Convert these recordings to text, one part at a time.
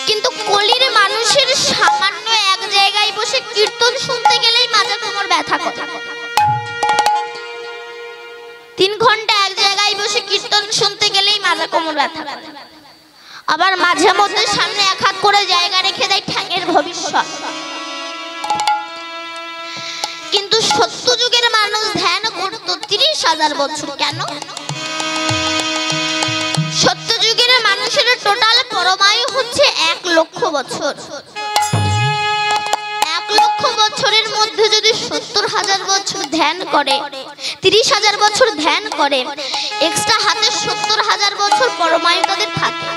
কিন্তু কলির মানুষের সামান্য এক জায়গায় বসে কীর্তন শুনতে গেলেই মাজা কোমর ব্যথা করে। 3 ঘন্টা এক জায়গায় বসে কীর্তন শুনতে গেলেই মাজা কোমর ব্যথা করে। আবার মাঝে মধ্যে সামনে এক হাত করে জায়গা রেখে দেয় ঠ্যাঙের ভবিষ্যৎ। কিন্তু সত্য যুগের মানুষ ধ্যান করত 30,000 বছর। কেন? সত্য যুগের মানুষের টোটাল পরমায়ু হচ্ছে 1 লক্ষ বছর। 1 লক্ষ বছরের মধ্যে যদি 70,000 বছর ধ্যান করে, 30,000 বছর ধ্যান করে, এক্সট্রা হাতে 70,000 বছর পরমায়ু তাদের থাকে।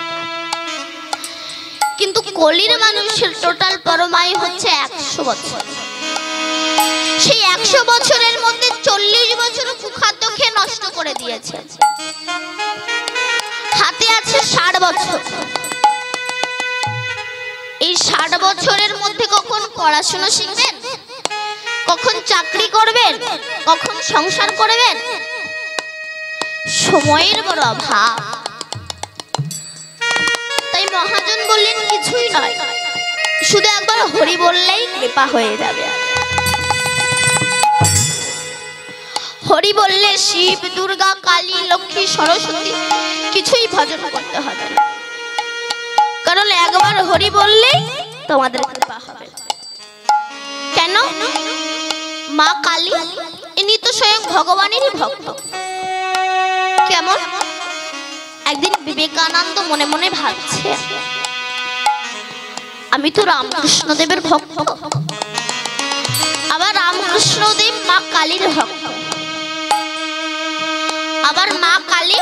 কিন্তু কলির মানুষের টোটাল পরমায়ু হচ্ছে 100 বছর। সেই 100 বছরের মধ্যে 40 বছর কুখাদ্য খেয়ে নষ্ট করে দিয়েছে। হাতে আছে 60 বছর। এই 60 বছরের মধ্যে কখন পড়াশোনা শিখবেন, কখন চাকরি করবেন, কখন সংসার করবেন? সময়ের বড় অভাব। তাই মহাজন বললেন কিছুই নয়, শুধু একবার হরি বললেই কৃপা হয়ে যাবে। হরি বললে শিব, দুর্গা, কালী, লক্ষ্মী, সরস্বতী কিছুই ভজন করতে হবে না, কারণ একবার হরি বললেই তোমাদের কৃপা হবে। কেন? মা কালী ইনি তো স্বয়ং ভগবানেরই ভক্ত। কেমন? একদিন বিবেকানন্দ মনে মনে ভাবছে, আমি তো রামকৃষ্ণদেবের ভক্ত, আবার রামকৃষ্ণদেব মা কালীর ভক্ত, আবার মা কালী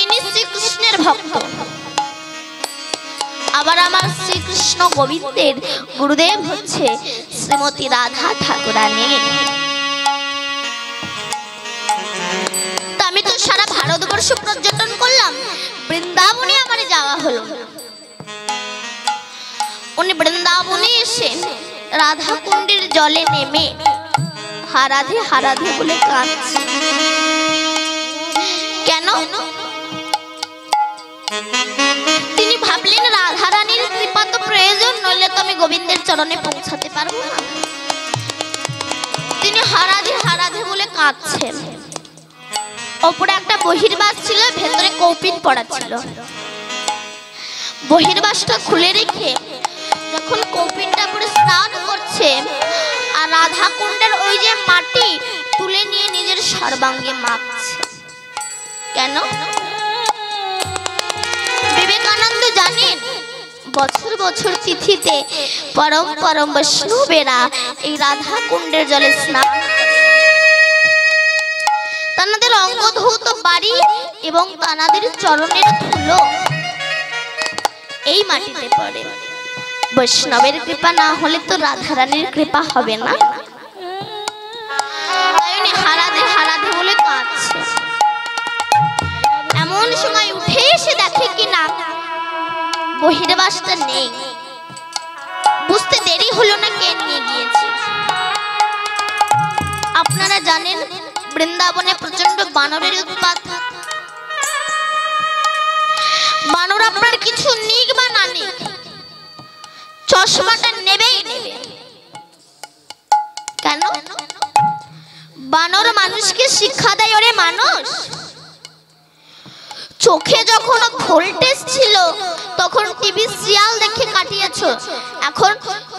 ইনি শ্রীকৃষ্ণের ভক্ত, আবার আমার শ্রীকৃষ্ণ গোবিন্দের গুরুদেব হচ্ছে শ্রীমতী রাধা ঠাকুরানী। তা আমি তো সারা ভারতবর্ষ পর্যটন করলাম, বৃন্দাবনে আমার যাওয়া হলো। উনি বৃন্দাবনে এসে রাধা কুণ্ডের জলে নেমে হারাধে হারাধে বলে কাঁদছে। কেন? তিনি ভাবলেন রাধারানীর কৃপা তো প্রয়োজন, নইলে তো আমি গোবিন্দের চরণে পৌঁছাতে পারবো না। তিনি হারাধে হারাধে বলে কাঁদছেন। ওপরে একটা বহির্বাস ছিল, ভেতরে কৌপিন পড়া ছিল। বহির্বাসটা খুলে রেখে যখন কৌপিনটা পরে স্নান করছে, আর রাধা কুণ্ডের ওই যে মাটি তুলে নিয়ে নিজের সর্বাঙ্গে মাখছে। কেন? বিবেকানন্দ জানেন বছর বছর তিথিতে পরম পরম বৈষ্ণবেরা এই রাধা কুণ্ডের জলে স্নান, তানাদের অঙ্গধৌত বাড়ি এবং তানাদের চরণের ধুলো এই মাটিতে পড়ে। বৈষ্ণবের কৃপা না হলে তো রাধারানীর কৃপা হবে না। তাই উনি হারাধে হারাধে বলে কাঁদছে। এমন সময় উঠে এসে দেখে কিনা বহির্বাসটা নেই। বুঝতে দেরি হলো না কে নিয়ে গিয়েছে। আপনারা জানেন বৃন্দাবনে প্রচন্ড বানরের উৎপাত। বানর আপনার কিছু নিক বা না নিক, চশমাটা নেবেই নেবে। কেন? বানর মানুষকে শিক্ষা দেয়, ওরে মানুষ, চোখে যখন ভোল্টেজ ছিল তখন টিভি সিরিয়াল দেখে কাটিয়েছ, এখন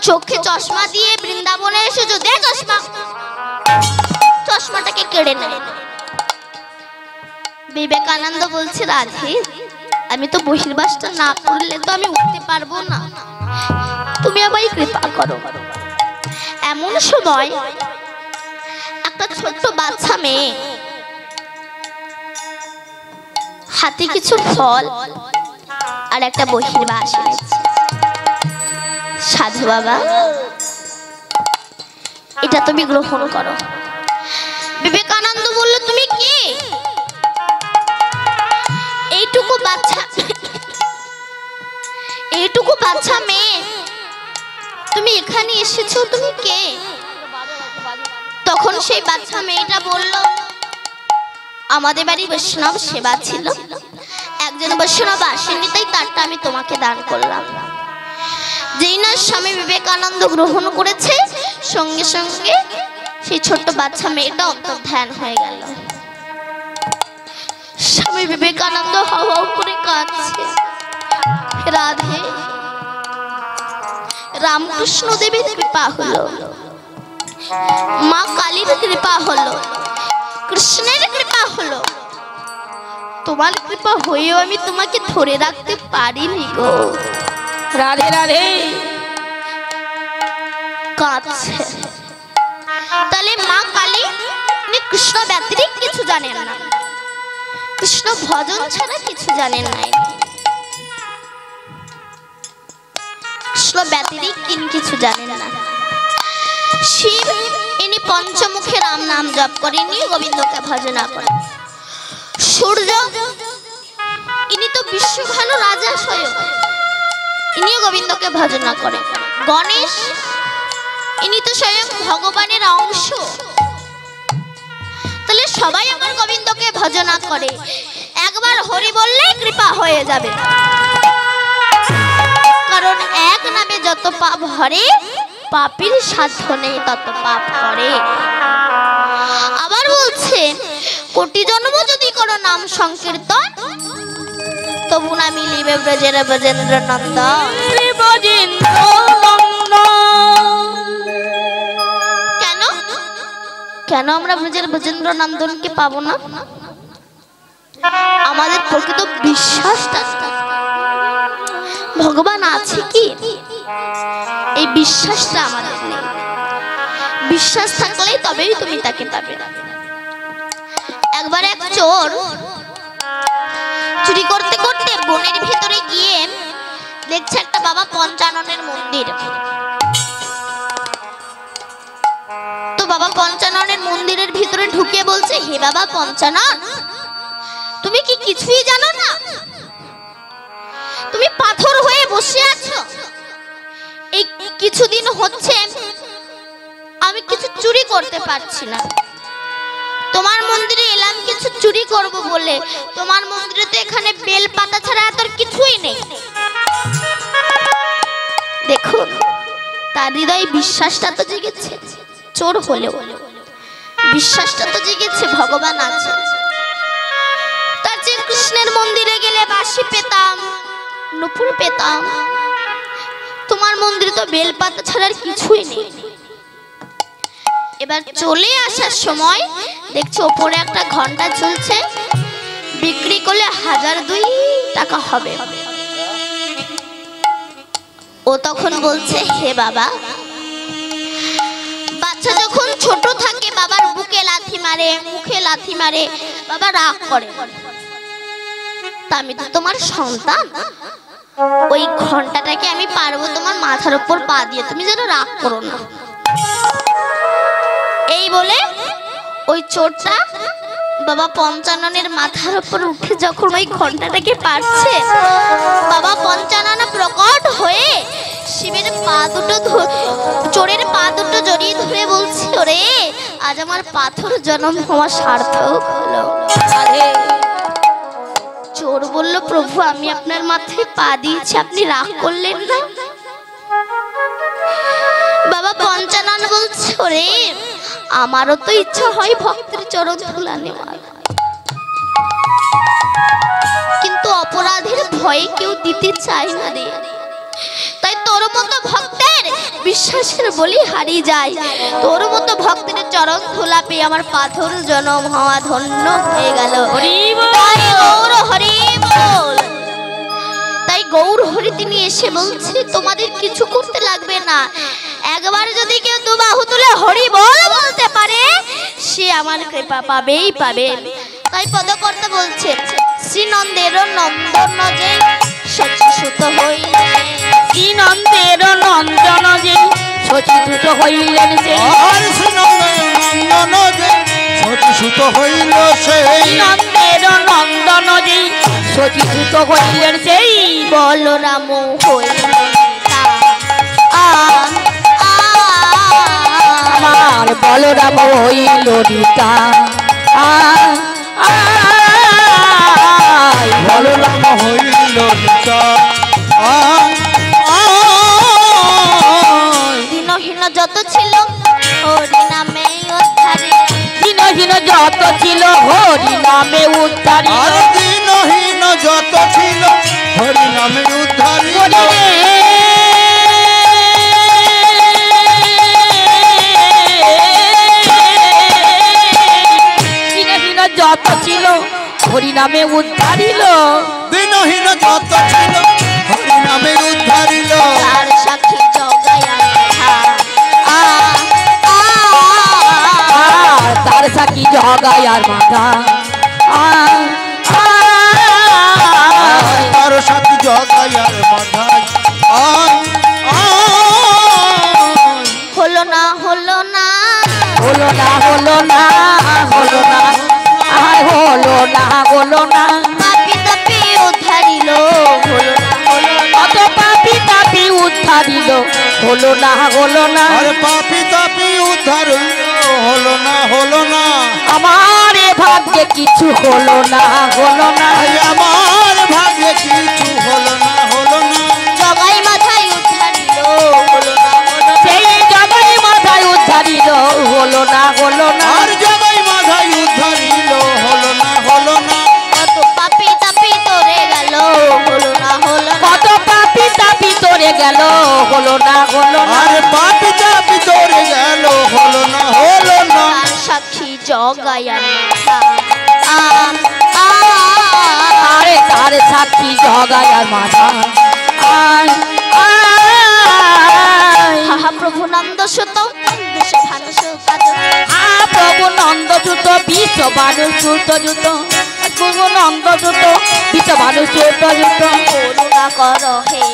চোখে চশমা দিয়ে বৃন্দাবনে এসেছো, দে চশমা, চশমাটাকে কেড়ে নেয়। বিবেকানন্দ বলছে, রাধে আমি তো বহির্বাসটা না করলে তো আমি উঠতে পারবো না, তুমি আমায় কৃপা করো। এমন সময় একটা ছোট্ট বাচ্চা মেয়ে হাতে কিছু ফল আর একটা বহির্বাস এনেছে। সাধু বাবা, এটা তুমি গ্রহণ করো। বিবেকানন্দ বলল, তুমি কে? এইটুকু বাচ্চা মেয়ে, তুমি এখানে এসেছো, তুমি কে? তখন সেই বাচ্চা মেয়েটা বলল, আমাদের বাড়ি বৈষ্ণব সেবা ছিল, একজন বৈষ্ণব আসেনি, তাই তারটা আমি তোমাকে দান করলাম। যেই না স্বামী বিবেকানন্দ গ্রহণ করেছে, সঙ্গে সঙ্গে সেই ছোট্ট বাচ্চা মেয়েটা অন্তর্ধান হয়ে গেল। স্বামী বিবেকানন্দ হাউ হাউ করে কাঁদছে। রাধে, রামকৃষ্ণ দেবের কৃপা হলো, মা কালীর কৃপা হলো, কৃষ্ণের কৃপা হলো, তোমার কৃপা হয়েও আমি তোমাকে ধরে রাখতে পারিনি গো। রাধে রাধে কাঁদছে। তাহলে মা কালী কৃষ্ণ ব্যতিরিক্ত কিছু জানেন না, কৃষ্ণ ভজন ছাড়া কিছু জানেন না, কৃষ্ণ ব্যতিরিক্ত কিছু জানেন না। শিব ইনি পঞ্চমুখে রাম নাম জপ করেন, গোবিন্দকে ভজনা করেন। সূর্য ইনি তো বিশ্বভানু রাজা স্বয়ং, ইনিও গোবিন্দকে ভজনা করেন। গণেশ ইনি তো স্বয়ং ভগবানের অংশ। তাহলে সবাই আমার গোবিন্দকে ভজনা করে, একবার হরি বললে কৃপা হয়ে যাবে। কারণ এক নামে যত পাপ হরে, পাপীর সাধ্য নেই তত পাপ করে। আবার বলছে, কোটি জন্ম যদি করো নাম সংকীর্তন, তবু না মিলিবে ব্রজের ব্রজেন্দ্র নন্দন। কেন কেন আমরা ব্রজের ব্রজেন্দ্র নন্দনকে পাবো না? আমাদের প্রকৃত বিশ্বাসটা, ভগবান আছে কি, এই বিশ্বাসটা আমাদের নেই। বিশ্বাস থাকলেই তবেই তুমি তাকে পাবে। একবার এক চোর চুরি করতে করতে বনের ভিতরে গিয়ে দেখছে একটা বাবা পঞ্চাননের মন্দির। তো বাবা পঞ্চাননের মন্দিরের ভিতরে ঢুকে বলছে, হে বাবা পঞ্চানন, তুমি কি কিছুই জানো না? তুমি পাথর হয়ে বসে আছো, এই কিছুদিন হচ্ছে আমি কিছু চুরি করতে পারছি না। তোমার মন্দিরে এলাম কিছু চুরি করব বলে, তোমার মন্দিরে তো এখানে বেল পাতা ছাড়া আর কিছুই নেই। দেখুন, তার হৃদয়ে বিশ্বাসটা তো জেগেছে, চোর হলেও বিশ্বাসটা তো জেগেছে ভগবান আছে। তার যে কৃষ্ণের মন্দিরে গেলে বাঁশি পেতাম, নুপুর পেতাম, তোমার মন্দিরে তো বেল পাতা ছাড়া আর কিছুই নেই। এবার চলে আসার সময় দেখছো ওপরে একটা ঘন্টা ঝুলছে, বিক্রি করলে 1002 টাকা হবে। ও তখন বলছে, হে বাবা, বাচ্চা যখন ছোট থাকে বাবার বুকে লাথি মারে, মুখে লাথি মারে, বাবা রাগ করে। তা আমি তো তোমার সন্তান, ওই ঘন্টাটাকে আমি পারবো তোমার মাথার উপর পা দিয়ে, তুমি যেন রাগ করো না। এই বলে ওই চোরটা বাবা পঞ্চাননের মাথার উপর উঠে যখন ওই ঘন্টাটাকে পারছে, বাবা পঞ্চানন প্রকট হয়ে শিবের পা দুটো, চোরের পা দুটো জড়িয়ে ধরে বলছে, ওরে আজ আমার পাথর জন্ম হওয়া সার্থক হলো। চোর বলল, প্রভু আমি আপনার মাথায় পা দিয়েছি, আপনি রাগ করলেন না? বাবা পঞ্চানন বলছে, ওরে আমারও তো ইচ্ছা হয় ভক্তের চরণ ধুলা নেওয়ার, কিন্তু অপরাধের ভয়ে কেউ দিতে চায় না রে। তাই তোর মতো ভক্তের বিশ্বাসের বলি হারিয়ে যায়। তোর মতো ভক্তের চরণ ধুলা পেয়ে আমার পাথর জন্ম হওয়া ধন্য হয়ে গেল। তাই গৌর হরি তিনি এসে বলছে, তোমাদের কিছু করতে লাগবে না, একবার যদি কেউ দুবাহু তুলে হরি বল বলতে পারে, সে আমার কৃপা পাবেই পাবে। তাই পদকর্তা বলছে, শ্রীনন্দের নন্দন যে সচিসুত হইলেন, শ্রীনন্দের নন্দন যে সচিসুত হইলেন, সচিসুত হইল সেই, নন্দের নন্দন যে সচিসুত হইলেন সেই, বলরাম হইলেন আমার বলরাম হইল রিতা, বলরাম হইল নিশা দিনহীন যত ছিল হরি নামে উদ্ধারে দিনহীন যত ছিল হরি নামে উদ্ধারিল আর দিনহীন যত ছিল হরি নামে উদ্ধারিল দিনহীন যত ছিল হরি নামে উদ্ধারিল দিনহীন যত ছিল হরি নামে উদ্ধারিল তার সাক্ষী জগায়া তার সাকি জগায় আর মাথা তার সাথে জগায়ার মাথায় হলো না হলো না হলো না হলো না হলো না হলো না হলো না পাপি তাপি উদ্ধারিল হলো না হলো না অত পাপি তাপি উদ্ধারিল হলো না হলো না আর পাপি তাপি উদ্ধার হলো না হলো না আমার এ ভাগ্যে কিছু হলো না হলো না আই আমার ভাগ্যে কিছু হলো না হলো না জগাই মাথায় উদ্ধারিল হলো না হলো না সেই জগাই মাথায় উদ্ধারিল হলো না হলো না আর জগাই মাথায় উদ্ধারিল হলো না হলো না কত পাপি তাপি তোরে গেল হলো না হলো না কত পাপি তাপি তোরে গেল হলো না হলো না আর পাপি তাপি তোরে গেল হলো না হলো না তার সাক্ষী জগায়া আরে তার সাক্ষী জগায় আর মাথা হাহা প্রভু নন্দ সুত দেশ ভানু সুকাদ প্রভু নন্দ জুত বিশ্ব ভানু সুত জুত প্রভু নন্দ জুত বিশ্ব ভানু সুত জুত করুণা কর হে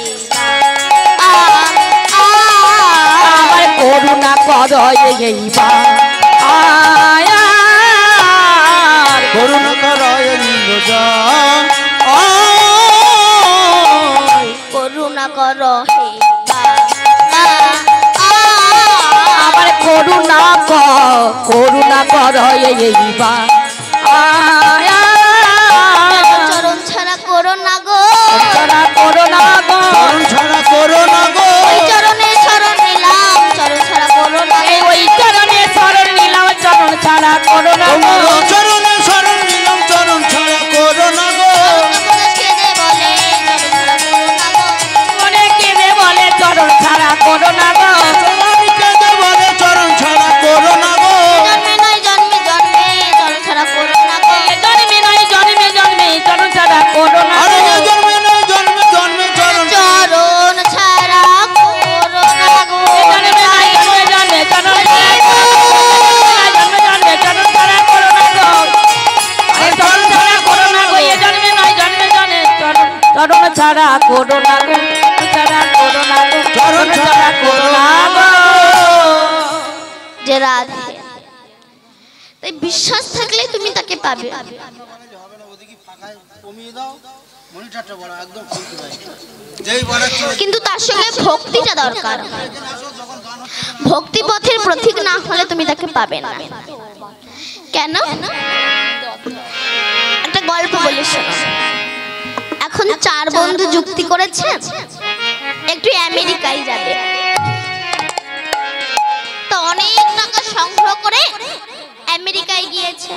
আমার করুণা কর এইবার করুণা করায় নিল যা করুণা কর হে আমার করুণা কর এইবার চরণ ছাড়া করোনা গো ছাড়া করুণা গো চরণ ছাড়া করোনা গো ওই চরণে শরণ নিলাম চরণ ছাড়া করোনা এই ওই চরণে শরণ নিলাম চরণ ছাড়া করুণা গো তোমার চরণে শরণ নিলাম চরণ ছাড়া করোনা গো কেঁদে বলে চরণ ছাড়া করোনা গো মনে কেঁদে বলে চরণ ছাড়া করুণা গো তোমারই কেঁদে বলে চরণ ছাড়া করোনা গো জন্মে নয় জন্মে জন্মে চরণ ছাড়া করোনা গো জন্মে নয় জন্মে জন্মে চরণ ছাড়া করুণা আরে গো জন্মে নয় জন্মে জন্মে চরণ চরণ ছাড়া করোনা গো জন্মে নয় জন্মে জন্মে চরণ ছাড়া জন্মে জন্মে চরণ ছাড়া করুণা গো চরণ ছাড়া করুণা গো এ জন্মে নয় জন্মে জন্মে চরণ ছাড়া করুণা গো ছাড়া করুণা গো চরণ ছাড়া করুণা গো যে রাধে তাই বিশ্বাস থাকলে তুমি তাকে পাবে কিন্তু তার সঙ্গে ভক্তিটা দরকার ভক্তি পথের প্রতীক না হলে তুমি তাকে পাবে না কেন একটা গল্প বলি শোনো এখন 4 বন্ধু যুক্তি করেছে একটু আমেরিকায় যাবে তো অনেক টাকা সংগ্রহ করে আমেরিকায় গিয়েছে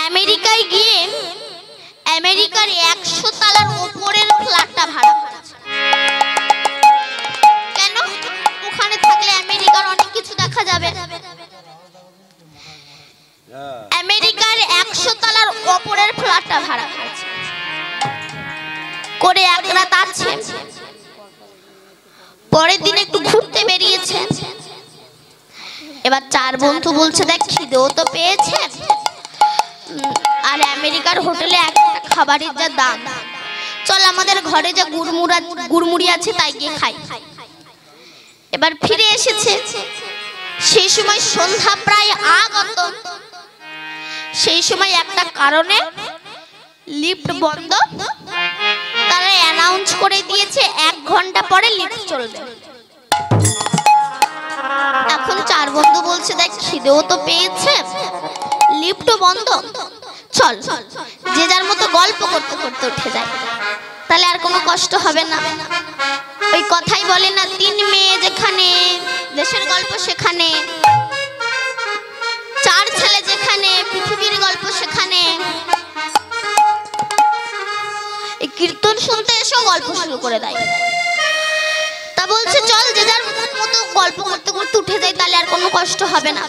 আমেরিকায় গিয়ে আমেরিকার 100 তলার উপরের ফ্ল্যাটটা ভাড়া করেছে কেন ওখানে থাকলে আমেরিকার অনেক কিছু দেখা যাবে আমেরিকার 100 তলার উপরের ফ্ল্যাটটা ভাড়া করেছে করে এক রাত আছে পরের দিন একটু ঘুরতে বেরিয়েছে এবার 4 বন্ধু বলছে দেখ খিদেও তো পেয়েছে আর আমেরিকার হোটেলে একটা খাবারের যা দাম চল আমাদের ঘরে যা গুড়মুড়ি আছে তাই গিয়ে খাই এবার ফিরে এসেছে সেই সময় সন্ধ্যা প্রায় আগত সেই সময় একটা কারণে লিফট বন্ধ তারা অ্যানাউন্স করে দিয়েছে 1 ঘন্টা পরে লিফট চলবে এখন 4 বন্ধু বলছে দেখ খিদেও তো পেয়েছে লিফটও বন্ধ চল যে যার মতো গল্প করতে করতে উঠে যায়, তাহলে আর কোনো কষ্ট হবে না। ওই কথাই বলে না, 3 মেয়ে যেখানে দেশের গল্প সেখানে, 4 ছেলে যেখানে পৃথিবীর গল্প সেখানে। এই কীর্তন শুনতে এসেও গল্প শুরু করে দেয়। তা বলছে চল যে যার মতো গল্প করতে করতে উঠে যায়, তাহলে আর কোনো কষ্ট হবে না।